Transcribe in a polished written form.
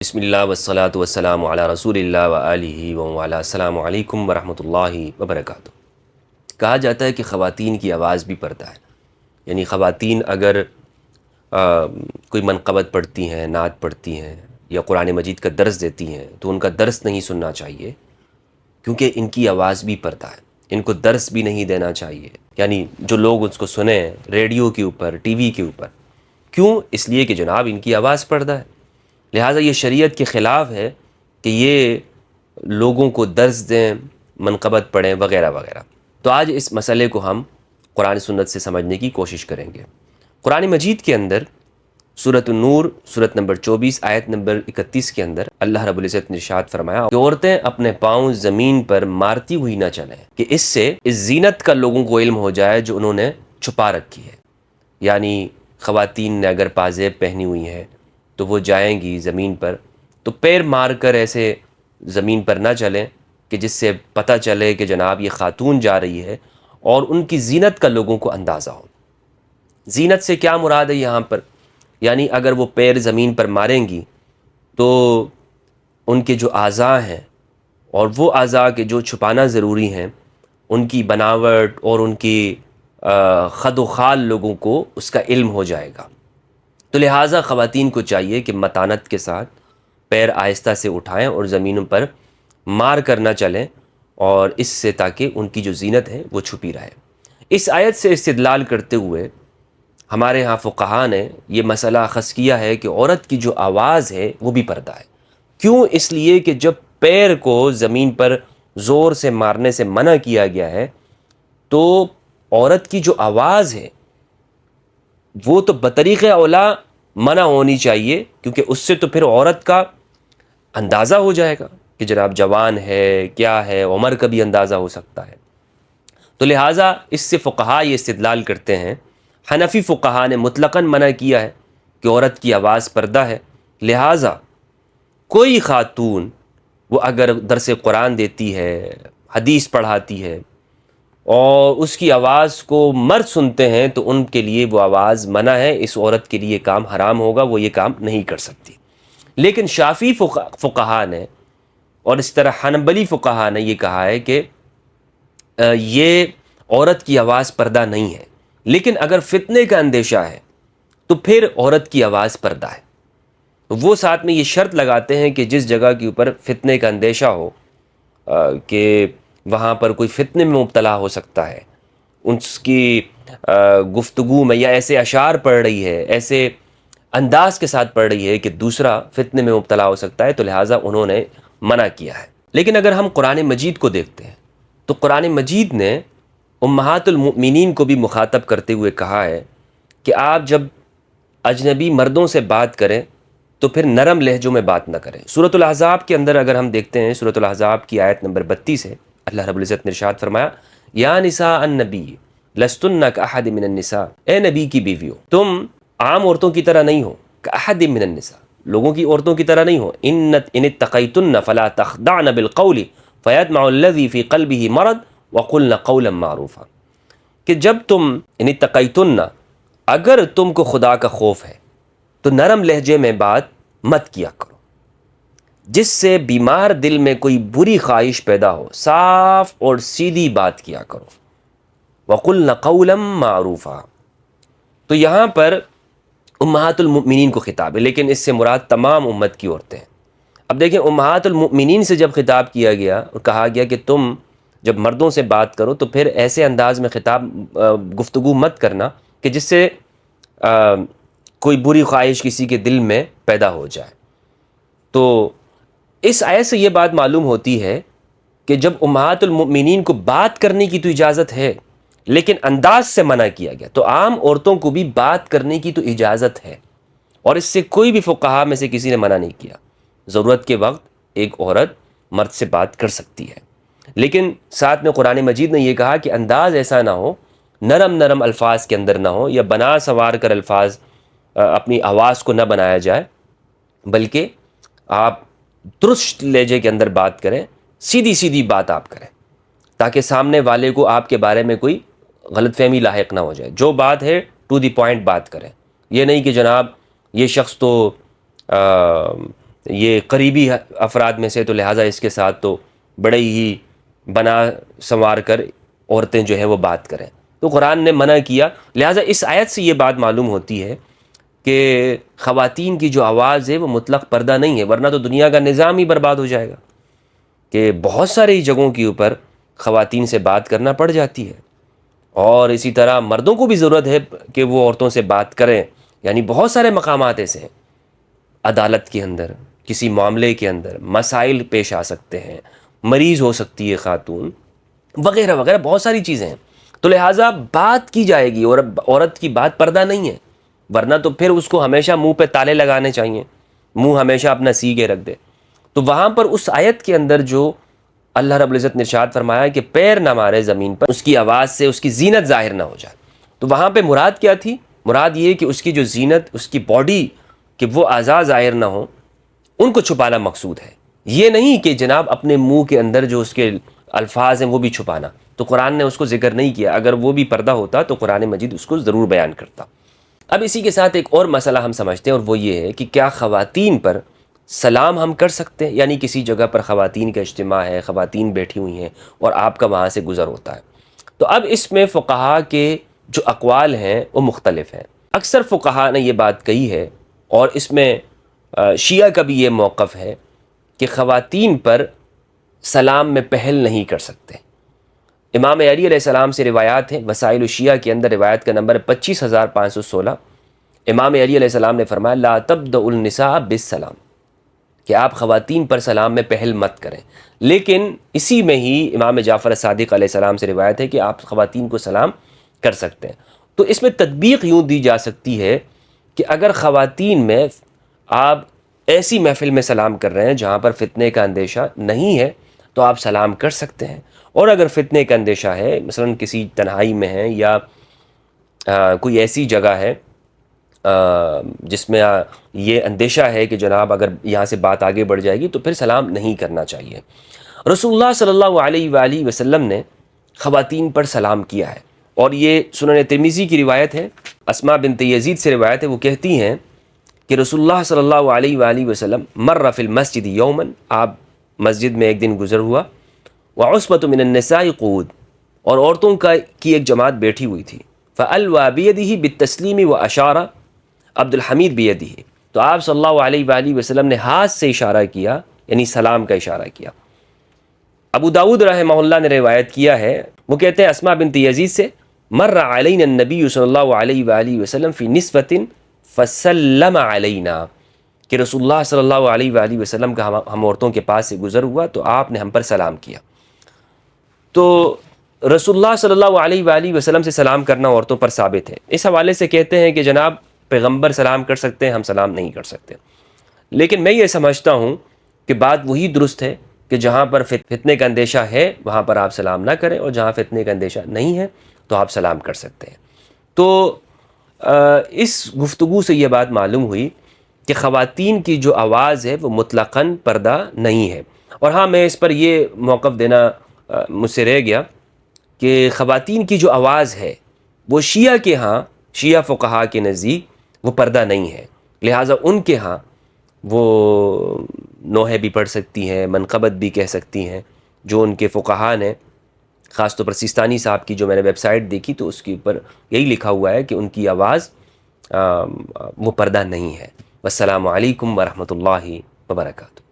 بسم اللہ والصلاة والسلام علی رسول اللہ وآلہ وعلی السلام علیکم ورحمۃ اللہ وبرکاتہ۔ کہا جاتا ہے کہ خواتین کی آواز بھی پردہ ہے، یعنی خواتین اگر کوئی منقبت پڑھتی ہیں، نعت پڑھتی ہیں یا قرآن مجید کا درس دیتی ہیں تو ان کا درس نہیں سننا چاہیے، کیونکہ ان کی آواز بھی پردہ ہے، ان کو درس بھی نہیں دینا چاہیے، یعنی جو لوگ اس کو سنیں ریڈیو کے اوپر، ٹی وی کے اوپر، کیوں؟ اس لیے کہ جناب ان کی آواز پردہ ہے، لہٰذا یہ شریعت کے خلاف ہے کہ یہ لوگوں کو درس دیں، منقبت پڑھیں وغیرہ وغیرہ۔ تو آج اس مسئلے کو ہم قرآن سنت سے سمجھنے کی کوشش کریں گے۔ قرآن مجید کے اندر سورۃ النور سورۃ نمبر 24 آیت نمبر 31 کے اندر اللہ رب العزت نے ارشاد فرمایا کہ عورتیں اپنے پاؤں زمین پر مارتی ہوئی نہ چلیں، کہ اس سے اس زینت کا لوگوں کو علم ہو جائے جو انہوں نے چھپا رکھی ہے۔ یعنی خواتین نے اگر پازیب پہنی ہوئی ہیں تو وہ جائیں گی زمین پر تو پیر مار کر ایسے زمین پر نہ چلیں کہ جس سے پتہ چلے کہ جناب یہ خاتون جا رہی ہے، اور ان کی زینت کا لوگوں کو اندازہ ہو۔ زینت سے کیا مراد ہے یہاں پر؟ یعنی اگر وہ پیر زمین پر ماریں گی تو ان کے جو اعضاء ہیں اور وہ اعضاء کے جو چھپانا ضروری ہیں، ان کی بناوٹ اور ان کی خد و خال لوگوں کو اس کا علم ہو جائے گا۔ تو لہٰذا خواتین کو چاہیے کہ متانت کے ساتھ پیر آہستہ سے اٹھائیں اور زمینوں پر مار کر نہ چلیں، اور اس سے تاکہ ان کی جو زینت ہے وہ چھپی رہے۔ اس آیت سے استدلال کرتے ہوئے ہمارے ہاں فقہا نے یہ مسئلہ اخذ کیا ہے کہ عورت کی جو آواز ہے وہ بھی پردہ ہے۔ کیوں؟ اس لیے کہ جب پیر کو زمین پر زور سے مارنے سے منع کیا گیا ہے تو عورت کی جو آواز ہے وہ تو بطریق اولا منع ہونی چاہیے، کیونکہ اس سے تو پھر عورت کا اندازہ ہو جائے گا کہ جناب جوان ہے، کیا ہے، عمر کا بھی اندازہ ہو سکتا ہے۔ تو لہٰذا اس سے فقہا یہ استدلال کرتے ہیں، حنفی فقہا نے مطلقاً منع کیا ہے کہ عورت کی آواز پردہ ہے، لہٰذا کوئی خاتون وہ اگر درس قرآن دیتی ہے، حدیث پڑھاتی ہے اور اس کی آواز کو مرد سنتے ہیں تو ان کے لیے وہ آواز منع ہے، اس عورت کے لیے کام حرام ہوگا، وہ یہ کام نہیں کر سکتی۔ لیکن شافعی فقہا نے اور اس طرح حنبلی فقہا نے یہ کہا ہے کہ یہ عورت کی آواز پردہ نہیں ہے، لیکن اگر فتنے کا اندیشہ ہے تو پھر عورت کی آواز پردہ ہے۔ وہ ساتھ میں یہ شرط لگاتے ہیں کہ جس جگہ کے اوپر فتنے کا اندیشہ ہو کہ وہاں پر کوئی فتنے میں مبتلا ہو سکتا ہے، اس کی گفتگو میں یا ایسے اشعار پڑھ رہی ہے، ایسے انداز کے ساتھ پڑھ رہی ہے کہ دوسرا فتنے میں مبتلا ہو سکتا ہے، تو لہٰذا انہوں نے منع کیا ہے۔ لیکن اگر ہم قرآن مجید کو دیکھتے ہیں تو قرآن مجید نے امہات المؤمنین کو بھی مخاطب کرتے ہوئے کہا ہے کہ آپ جب اجنبی مردوں سے بات کریں تو پھر نرم لہجوں میں بات نہ کریں۔ سورۃ الاحزاب کے اندر اگر ہم دیکھتے ہیں، سورۃ الاحزاب کی آیت نمبر 32 ہے، اللہ رب العزت نے ارشاد فرمایا یا نساء النبی لستن کاحد من النساء، اے نبی کی بیویوں تم عام عورتوں کی طرح نہیں ہو، کاحد من النساء، لوگوں کی عورتوں کی طرح نہیں ہو، ان اتقیتن فلا تخضعن بالقول فیطمع الذی فی قلبہ مرض وقلن قولا معروفا، کہ جب تم ان اتقیتن، اگر تم کو خدا کا خوف ہے تو نرم لہجے میں بات مت کیا کرو جس سے بیمار دل میں کوئی بری خواہش پیدا ہو، صاف اور سیدھی بات کیا کرو، وَقُلْنَ قَوْلًا مَعْرُوفًا۔ تو یہاں پر امہات المؤمنین کو خطاب ہے، لیکن اس سے مراد تمام امت کی عورتیں ہیں۔ اب دیکھیں امہات المؤمنین سے جب خطاب کیا گیا اور کہا گیا کہ تم جب مردوں سے بات کرو تو پھر ایسے انداز میں گفتگو مت کرنا کہ جس سے کوئی بری خواہش کسی کے دل میں پیدا ہو جائے۔ تو اس آیت سے یہ بات معلوم ہوتی ہے کہ جب امہات المؤمنین کو بات کرنے کی تو اجازت ہے لیکن انداز سے منع کیا گیا، تو عام عورتوں کو بھی بات کرنے کی تو اجازت ہے، اور اس سے کوئی بھی فقہا میں سے کسی نے منع نہیں کیا۔ ضرورت کے وقت ایک عورت مرد سے بات کر سکتی ہے، لیکن ساتھ میں قرآن مجید نے یہ کہا کہ انداز ایسا نہ ہو، نرم نرم الفاظ کے اندر نہ ہو، یا بنا سوار کر الفاظ اپنی آواز کو نہ بنایا جائے، بلکہ آپ درست لہجے کے اندر بات کریں، سیدھی سیدھی بات آپ کریں تاکہ سامنے والے کو آپ کے بارے میں کوئی غلط فہمی لاحق نہ ہو جائے۔ جو بات ہے ٹو دی پوائنٹ بات کریں، یہ نہیں کہ جناب یہ شخص تو یہ قریبی افراد میں سے، تو لہٰذا اس کے ساتھ تو بڑے ہی بنا سنوار کر عورتیں جو ہیں وہ بات کریں، تو قرآن نے منع کیا۔ لہٰذا اس آیت سے یہ بات معلوم ہوتی ہے کہ خواتین کی جو آواز ہے وہ مطلق پردہ نہیں ہے، ورنہ تو دنیا کا نظام ہی برباد ہو جائے گا، کہ بہت ساری جگہوں کے اوپر خواتین سے بات کرنا پڑ جاتی ہے، اور اسی طرح مردوں کو بھی ضرورت ہے کہ وہ عورتوں سے بات کریں، یعنی بہت سارے مقامات ایسے ہیں، عدالت کے اندر، کسی معاملے کے اندر مسائل پیش آ سکتے ہیں، مریض ہو سکتی ہے خاتون، وغیرہ وغیرہ بہت ساری چیزیں ہیں، تو لہٰذا بات کی جائے گی، اور عورت کی بات پردہ نہیں ہے، ورنہ تو پھر اس کو ہمیشہ منہ پہ تالے لگانے چاہیے، منہ ہمیشہ اپنا سی کے رکھ دے۔ تو وہاں پر اس آیت کے اندر جو اللہ رب العزت نے ارشاد فرمایا کہ پیر نہ مارے زمین پر، اس کی آواز سے اس کی زینت ظاہر نہ ہو جائے، تو وہاں پہ مراد کیا تھی؟ مراد یہ کہ اس کی جو زینت، اس کی باڈی، کہ وہ اعضاء ظاہر نہ ہوں، ان کو چھپانا مقصود ہے، یہ نہیں کہ جناب اپنے منہ کے اندر جو اس کے الفاظ ہیں وہ بھی چھپانا، تو قرآن نے اس کو ذکر نہیں کیا، اگر وہ بھی پردہ ہوتا تو قرآن مجید اس کو ضرور بیان کرتا۔ اب اسی کے ساتھ ایک اور مسئلہ ہم سمجھتے ہیں، اور وہ یہ ہے کہ کیا خواتین پر سلام ہم کر سکتے ہیں؟ یعنی کسی جگہ پر خواتین کا اجتماع ہے، خواتین بیٹھی ہوئی ہیں اور آپ کا وہاں سے گزر ہوتا ہے، تو اب اس میں فقہا کے جو اقوال ہیں وہ مختلف ہیں۔ اکثر فقہا نے یہ بات کہی ہے، اور اس میں شیعہ کا بھی یہ موقف ہے کہ خواتین پر سلام میں پہل نہیں کر سکتے۔ امام علی علیہ السلام سے روایات ہیں، وسائل الشیعہ کے اندر روایت کا نمبر 25516۔ امام علی علیہ السلام نے فرمایا لا تبدأ النساء بالسلام، کہ آپ خواتین پر سلام میں پہل مت کریں، لیکن اسی میں ہی امام جعفر صادق علیہ السلام سے روایت ہے کہ آپ خواتین کو سلام کر سکتے ہیں۔ تو اس میں تطبیق یوں دی جا سکتی ہے کہ اگر خواتین میں آپ ایسی محفل میں سلام کر رہے ہیں جہاں پر فتنے کا اندیشہ نہیں ہے تو آپ سلام کر سکتے ہیں، اور اگر فتنے کا اندیشہ ہے، مثلا کسی تنہائی میں ہیں یا کوئی ایسی جگہ ہے جس میں یہ اندیشہ ہے کہ جناب اگر یہاں سے بات آگے بڑھ جائے گی تو پھر سلام نہیں کرنا چاہیے۔ رسول اللہ صلی اللہ علیہ وآلہ وسلم نے خواتین پر سلام کیا ہے، اور یہ سنن ترمذی کی روایت ہے، اسماء بنت یزید سے روایت ہے، وہ کہتی ہیں کہ رسول اللہ صلی اللہ علیہ وآلہ وسلم مر فی المسجد یوما، آپ مسجد میں ایک دن گزر ہوا، وعصبۃ من النساء قعود، اور عورتوں کی ایک جماعت بیٹھی ہوئی تھی، فألوى بیدہ بالتسلیم واشار عبد الحمید بیدہ، تو آپ صلی اللہ علیہ وآلہ وسلم نے ہاتھ سے اشارہ کیا، یعنی سلام کا اشارہ کیا۔ ابو داود رحمہ اللہ نے روایت کیا ہے، وہ کہتے ہیں اسماء بنت یزید سے، مر علینا النبی صلی اللہ علیہ وآلہ وسلم فی نسوۃ فسلم علینا، کہ رسول اللہ صلی اللہ علیہ وآلہ وسلم کا ہم عورتوں کے پاس سے گزر ہوا تو آپ نے ہم پر سلام کیا۔ تو رسول اللہ صلی اللہ علیہ وآلہ وسلم سے سلام کرنا عورتوں پر ثابت ہے۔ اس حوالے سے کہتے ہیں کہ جناب پیغمبر سلام کر سکتے ہیں، ہم سلام نہیں کر سکتے، لیکن میں یہ سمجھتا ہوں کہ بات وہی درست ہے کہ جہاں پر فتنے کا اندیشہ ہے وہاں پر آپ سلام نہ کریں، اور جہاں فتنے کا اندیشہ نہیں ہے تو آپ سلام کر سکتے ہیں۔ تو اس گفتگو سے یہ بات معلوم ہوئی کہ خواتین کی جو آواز ہے وہ مطلقاً پردہ نہیں ہے۔ اور ہاں، میں اس پر یہ موقف دینا مجھ سے رہ گیا کہ خواتین کی جو آواز ہے وہ شیعہ کے ہاں، شیعہ فقہا کے نزدیک وہ پردہ نہیں ہے، لہٰذا ان کے ہاں وہ نوحے بھی پڑھ سکتی ہیں، منقبت بھی کہہ سکتی ہیں، جو ان کے فقہا نے، خاص طور پر سیستانی صاحب کی جو میں نے ویب سائٹ دیکھی تو اس کے اوپر یہی لکھا ہوا ہے کہ ان کی آواز وہ پردہ نہیں ہے۔ والسلام علیکم ورحمۃ اللہ وبرکاتہ۔